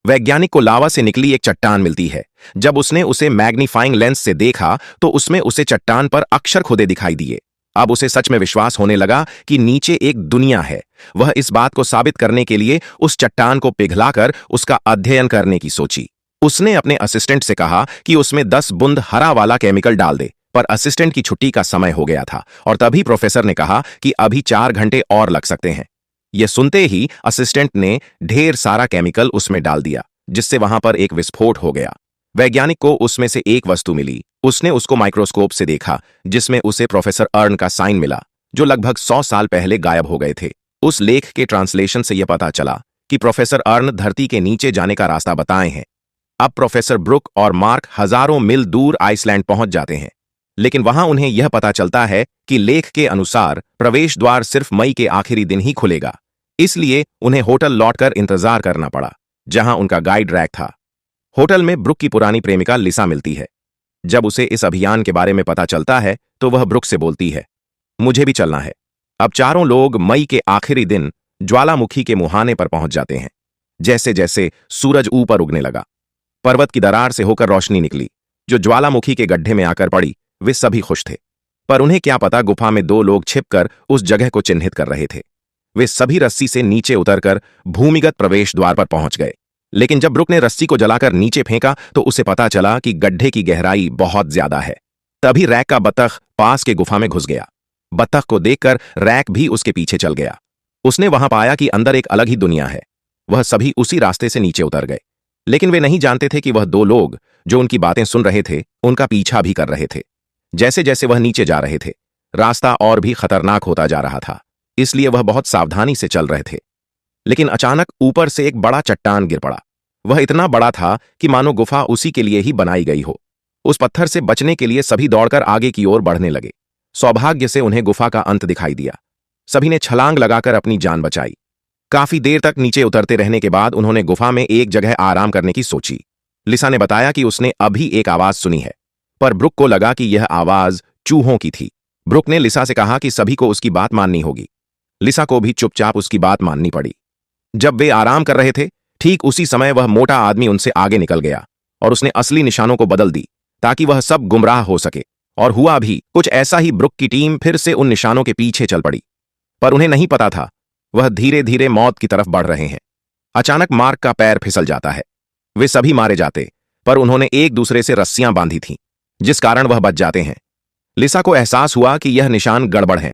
वैज्ञानिक को लावा से निकली एक चट्टान मिलती है। जब उसने उसे मैग्नीफाइंग लेंस से देखा तो उसमें उसे चट्टान पर अक्षर खुदे दिखाई दिए। अब उसे सच में विश्वास होने लगा कि नीचे एक दुनिया है। वह इस बात को साबित करने के लिए उस चट्टान को पिघलाकर उसका अध्ययन करने की सोची। उसने अपने असिस्टेंट से कहा कि उसमें 10 बूंद हरा वाला केमिकल डाल दे, पर असिस्टेंट की छुट्टी का समय हो गया था और तभी प्रोफेसर ने कहा कि अभी 4 घंटे और लग सकते हैं। यह सुनते ही असिस्टेंट ने ढेर सारा केमिकल उसमें डाल दिया, जिससे वहां पर एक विस्फोट हो गया। वैज्ञानिक को उसमें से एक वस्तु मिली। उसने उसको माइक्रोस्कोप से देखा, जिसमें उसे प्रोफेसर अर्न का साइन मिला, जो लगभग 100 साल पहले गायब हो गए थे। उस लेख के ट्रांसलेशन से यह पता चला कि प्रोफेसर अर्न धरती के नीचे जाने का रास्ता बताए हैं। अब प्रोफेसर ब्रुक और मार्क हजारों मील दूर आइसलैंड पहुंच जाते हैं, लेकिन वहां उन्हें यह पता चलता है कि लेख के अनुसार प्रवेश द्वार सिर्फ मई के आखिरी दिन ही खुलेगा। इसलिए उन्हें होटल लौटकर इंतजार करना पड़ा, जहां उनका गाइड रैक था। होटल में ब्रुक की पुरानी प्रेमिका लिसा मिलती है। जब उसे इस अभियान के बारे में पता चलता है तो वह ब्रुक से बोलती है, मुझे भी चलना है। अब चारों लोग मई के आखिरी दिन ज्वालामुखी के मुहाने पर पहुंच जाते हैं। जैसे जैसे सूरज ऊपर उगने लगा, पर्वत की दरार से होकर रोशनी निकली, जो ज्वालामुखी के गड्ढे में आकर पड़ी। वे सभी खुश थे, पर उन्हें क्या पता गुफा में 2 लोग छिपकर उस जगह को चिन्हित कर रहे थे। वे सभी रस्सी से नीचे उतरकर भूमिगत प्रवेश द्वार पर पहुंच गए, लेकिन जब ब्रुक ने रस्सी को जलाकर नीचे फेंका तो उसे पता चला कि गड्ढे की गहराई बहुत ज्यादा है। तभी रैक का बतख पास के गुफा में घुस गया। बतख को देखकर रैक भी उसके पीछे चल गया। उसने वहां पाया कि अंदर एक अलग ही दुनिया है। वह सभी उसी रास्ते से नीचे उतर गए, लेकिन वे नहीं जानते थे कि वह 2 लोग जो उनकी बातें सुन रहे थे उनका पीछा भी कर रहे थे। जैसे जैसे वह नीचे जा रहे थे, रास्ता और भी खतरनाक होता जा रहा था, इसलिए वह बहुत सावधानी से चल रहे थे। लेकिन अचानक ऊपर से एक बड़ा चट्टान गिर पड़ा। वह इतना बड़ा था कि मानो गुफा उसी के लिए ही बनाई गई हो। उस पत्थर से बचने के लिए सभी दौड़कर आगे की ओर बढ़ने लगे। सौभाग्य से उन्हें गुफा का अंत दिखाई दिया। सभी ने छलांग लगाकर अपनी जान बचाई। काफी देर तक नीचे उतरते रहने के बाद उन्होंने गुफा में एक जगह आराम करने की सोची। लिसा ने बताया कि उसने अभी एक आवाज सुनी है, पर ब्रुक को लगा कि यह आवाज चूहों की थी। ब्रुक ने लिसा से कहा कि सभी को उसकी बात माननी होगी। लिसा को भी चुपचाप उसकी बात माननी पड़ी। जब वे आराम कर रहे थे, ठीक उसी समय वह मोटा आदमी उनसे आगे निकल गया और उसने असली निशानों को बदल दी ताकि वह सब गुमराह हो सके। और हुआ भी कुछ ऐसा ही। ब्रुक की टीम फिर से उन निशानों के पीछे चल पड़ी, पर उन्हें नहीं पता था वह धीरे धीरे मौत की तरफ बढ़ रहे हैं। अचानक मार्क का पैर फिसल जाता है। वे सभी मारे जाते, पर उन्होंने एक दूसरे से रस्सियां बांधी थीं, जिस कारण वह बच जाते हैं। लिसा को एहसास हुआ कि यह निशान गड़बड़ हैं।